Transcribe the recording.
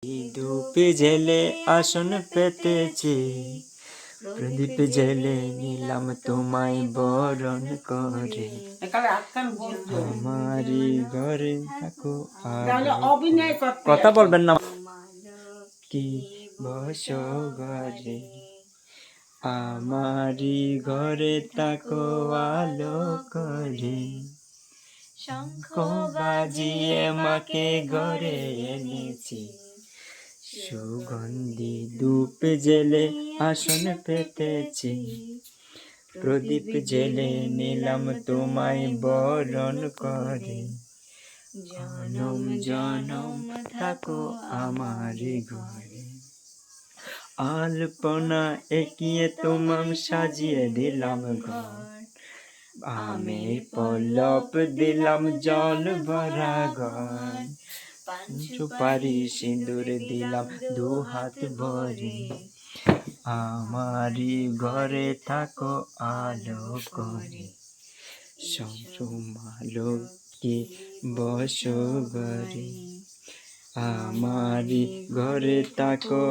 ধূপ জেলে আসন পেতেছি, প্রদীপ জেলে নিলাম তোমায় বরণ করে। আমারই ঘরে থাকো কথা বলবেন না কি বসো ঘরে, আমারই ঘরে থাকো আলো করে। শঙ্খ বাজিয়ে মাকে ঘরে এনেছি, সুগন্ধি ধূপ জেলে আসন পেতেছি, প্রদীপ জেলে নিলাম তোমায় বরণ করে। জনম জনম থাকো আমার ঘরে, আলপনা এঁকিয়ে তোমাম সাজিয়ে দিলাম ঘর। আমের পল্লব দিলাম জল ভরা ঘর, সুপারি সিঁদুর দিলাম দু হাত ভরে। আমারই ঘরে থাকো আলো করে, আলো কে বসো ঘরে, আমারই ঘরে থাকো